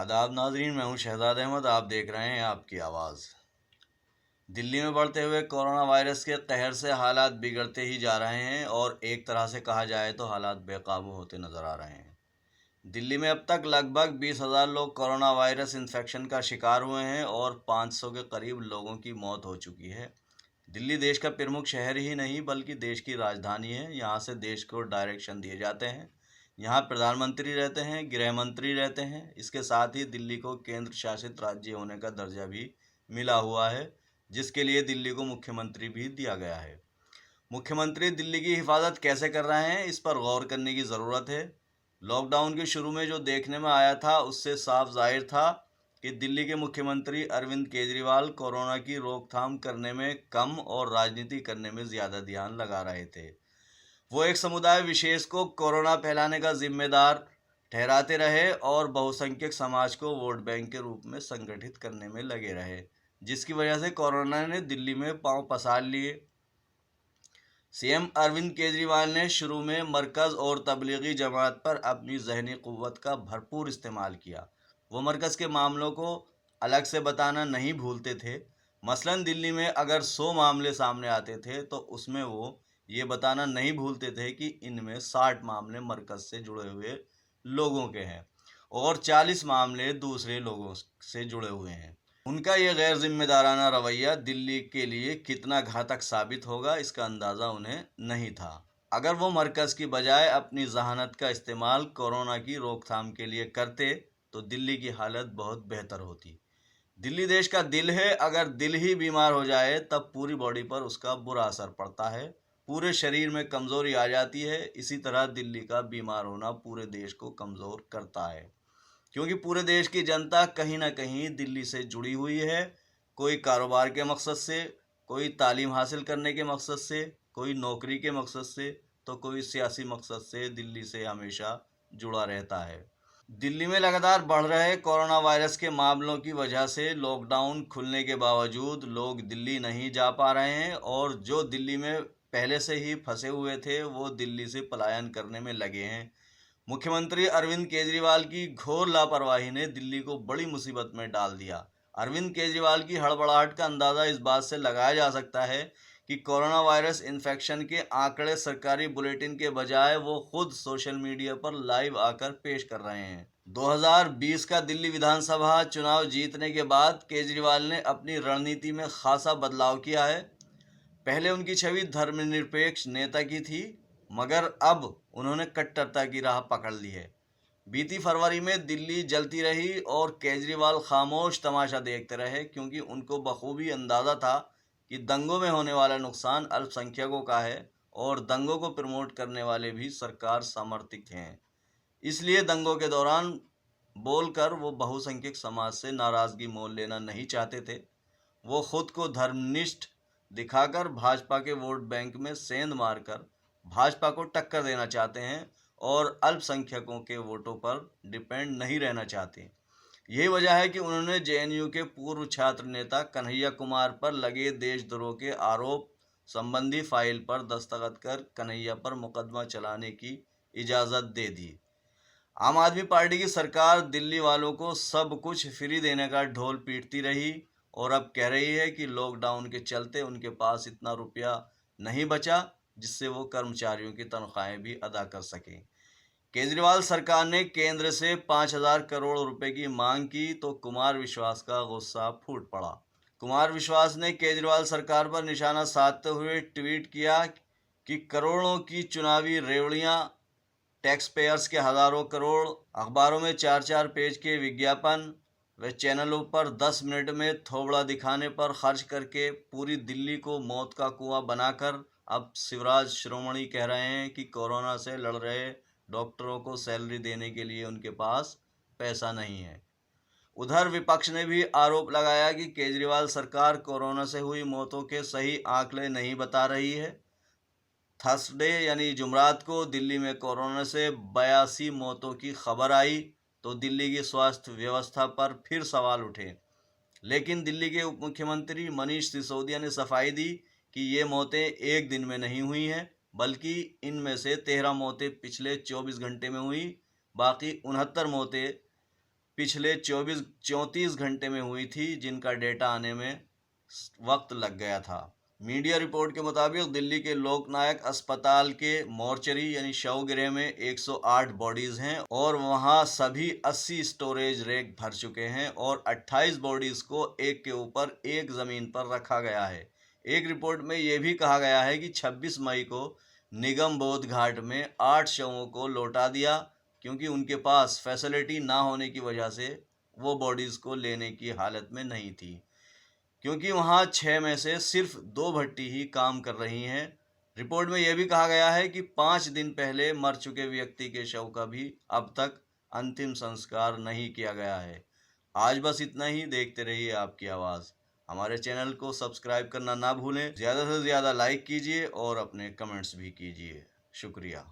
आदाब नाजरीन, मैं हूं शहजाद अहमद। आप देख रहे हैं आपकी आवाज़। दिल्ली में बढ़ते हुए कोरोना वायरस के कहर से हालात बिगड़ते ही जा रहे हैं और एक तरह से कहा जाए तो हालात बेकाबू होते नज़र आ रहे हैं। दिल्ली में अब तक लगभग 20,000 लोग कोरोना वायरस इन्फेक्शन का शिकार हुए हैं और 500 के करीब लोगों की मौत हो चुकी है। दिल्ली देश का प्रमुख शहर ही नहीं बल्कि देश की राजधानी है। यहाँ से देश को डायरेक्शन दिए जाते हैं। यहाँ प्रधानमंत्री रहते हैं, गृह मंत्री रहते हैं। इसके साथ ही दिल्ली को केंद्र शासित राज्य होने का दर्जा भी मिला हुआ है, जिसके लिए दिल्ली को मुख्यमंत्री भी दिया गया है। मुख्यमंत्री दिल्ली की हिफाजत कैसे कर रहे हैं, इस पर गौर करने की ज़रूरत है। लॉकडाउन के शुरू में जो देखने में आया था उससे साफ जाहिर था कि दिल्ली के मुख्यमंत्री अरविंद केजरीवाल कोरोना की रोकथाम करने में कम और राजनीति करने में ज़्यादा ध्यान लगा रहे थे। वो एक समुदाय विशेष को कोरोना फैलाने का जिम्मेदार ठहराते रहे और बहुसंख्यक समाज को वोट बैंक के रूप में संगठित करने में लगे रहे, जिसकी वजह से कोरोना ने दिल्ली में पांव पसार लिए। सीएम अरविंद केजरीवाल ने शुरू में मरकज़ और तबलीगी जमात पर अपनी जहनी क़ुव्वत का भरपूर इस्तेमाल किया। वो मरकज़ के मामलों को अलग से बताना नहीं भूलते थे। मसलन दिल्ली में अगर 100 मामले सामने आते थे तो उसमें वो ये बताना नहीं भूलते थे कि इनमें 60 मामले मरकज़ से जुड़े हुए लोगों के हैं और 40 मामले दूसरे लोगों से जुड़े हुए हैं। उनका ये गैर जिम्मेदाराना रवैया दिल्ली के लिए कितना घातक साबित होगा, इसका अंदाज़ा उन्हें नहीं था। अगर वो मरकज़ की बजाय अपनी जहानत का इस्तेमाल कोरोना की रोकथाम के लिए करते तो दिल्ली की हालत बहुत बेहतर होती। दिल्ली देश का दिल है, अगर दिल ही बीमार हो जाए तब पूरी बॉडी पर उसका बुरा असर पड़ता है, पूरे शरीर में कमज़ोरी आ जाती है। इसी तरह दिल्ली का बीमार होना पूरे देश को कमज़ोर करता है, क्योंकि पूरे देश की जनता कहीं ना कहीं दिल्ली से जुड़ी हुई है। कोई कारोबार के मकसद से, कोई तालीम हासिल करने के मकसद से, कोई नौकरी के मकसद से, तो कोई सियासी मकसद से दिल्ली से हमेशा जुड़ा रहता है। दिल्ली में लगातार बढ़ रहे कोरोना वायरस के मामलों की वजह से लॉकडाउन खुलने के बावजूद लोग दिल्ली नहीं जा पा रहे हैं और जो दिल्ली में पहले से ही फंसे हुए थे वो दिल्ली से पलायन करने में लगे हैं। मुख्यमंत्री अरविंद केजरीवाल की घोर लापरवाही ने दिल्ली को बड़ी मुसीबत में डाल दिया। अरविंद केजरीवाल की हड़बड़ाहट का अंदाज़ा इस बात से लगाया जा सकता है कि कोरोना वायरस इन्फेक्शन के आंकड़े सरकारी बुलेटिन के बजाय वो खुद सोशल मीडिया पर लाइव आकर पेश कर रहे हैं। 2020 का दिल्ली विधानसभा चुनाव जीतने के बाद केजरीवाल ने अपनी रणनीति में खासा बदलाव किया है। पहले उनकी छवि धर्मनिरपेक्ष नेता की थी, मगर अब उन्होंने कट्टरता की राह पकड़ ली है। बीती फरवरी में दिल्ली जलती रही और केजरीवाल खामोश तमाशा देखते रहे, क्योंकि उनको बखूबी अंदाज़ा था कि दंगों में होने वाला नुकसान अल्पसंख्यकों का है और दंगों को प्रमोट करने वाले भी सरकार समर्थित हैं। इसलिए दंगों के दौरान बोलकर वो बहुसंख्यक समाज से नाराज़गी मोल लेना नहीं चाहते थे। वो खुद को धर्मनिष्ठ दिखाकर भाजपा के वोट बैंक में सेंध मारकर भाजपा को टक्कर देना चाहते हैं और अल्पसंख्यकों के वोटों पर डिपेंड नहीं रहना चाहते। यही वजह है कि उन्होंने जेएनयू के पूर्व छात्र नेता कन्हैया कुमार पर लगे देशद्रोह के आरोप संबंधी फाइल पर दस्तखत कर कन्हैया पर मुकदमा चलाने की इजाज़त दे दी। आम आदमी पार्टी की सरकार दिल्ली वालों को सब कुछ फ्री देने का ढोल पीटती रही और अब कह रही है कि लॉकडाउन के चलते उनके पास इतना रुपया नहीं बचा जिससे वो कर्मचारियों की तनख्वाहें भी अदा कर सकें। केजरीवाल सरकार ने केंद्र से 5,000 करोड़ रुपए की मांग की तो कुमार विश्वास का गुस्सा फूट पड़ा। कुमार विश्वास ने केजरीवाल सरकार पर निशाना साधते हुए ट्वीट किया कि करोड़ों की चुनावी रेवड़ियां, टैक्स पेयर्स के हज़ारों करोड़, अखबारों में 4-4 पेज के विज्ञापन व चैनलों पर 10 मिनट में थोबड़ा दिखाने पर खर्च करके पूरी दिल्ली को मौत का कुआं बनाकर अब शिवराज शिरोमणि कह रहे हैं कि कोरोना से लड़ रहे डॉक्टरों को सैलरी देने के लिए उनके पास पैसा नहीं है। उधर विपक्ष ने भी आरोप लगाया कि केजरीवाल सरकार कोरोना से हुई मौतों के सही आंकड़े नहीं बता रही है। थर्सडे यानी जुमरात को दिल्ली में कोरोना से 82 मौतों की खबर आई तो दिल्ली की स्वास्थ्य व्यवस्था पर फिर सवाल उठे, लेकिन दिल्ली के उप मुख्यमंत्री मनीष सिसोदिया ने सफाई दी कि ये मौतें एक दिन में नहीं हुई हैं, बल्कि इनमें से 13 मौतें पिछले 24 घंटे में हुई। बाकी 69 मौतें पिछले 34 घंटे में हुई थी, जिनका डेटा आने में वक्त लग गया था। मीडिया रिपोर्ट के मुताबिक दिल्ली के लोकनायक अस्पताल के मोर्चरी यानी शवगृह में 108 बॉडीज़ हैं और वहां सभी 80 स्टोरेज रैक भर चुके हैं और 28 बॉडीज़ को एक के ऊपर एक ज़मीन पर रखा गया है। एक रिपोर्ट में यह भी कहा गया है कि 26 मई को निगम बोध घाट में 8 शवों को लौटा दिया, क्योंकि उनके पास फैसिलिटी ना होने की वजह से वो बॉडीज़ को लेने की हालत में नहीं थी, क्योंकि वहां 6 में से सिर्फ 2 भट्टी ही काम कर रही हैं। रिपोर्ट में यह भी कहा गया है कि 5 दिन पहले मर चुके व्यक्ति के शव का भी अब तक अंतिम संस्कार नहीं किया गया है। आज बस इतना ही। देखते रहिए आपकी आवाज़। हमारे चैनल को सब्सक्राइब करना ना भूलें। ज़्यादा से ज़्यादा लाइक कीजिए और अपने कमेंट्स भी कीजिए। शुक्रिया।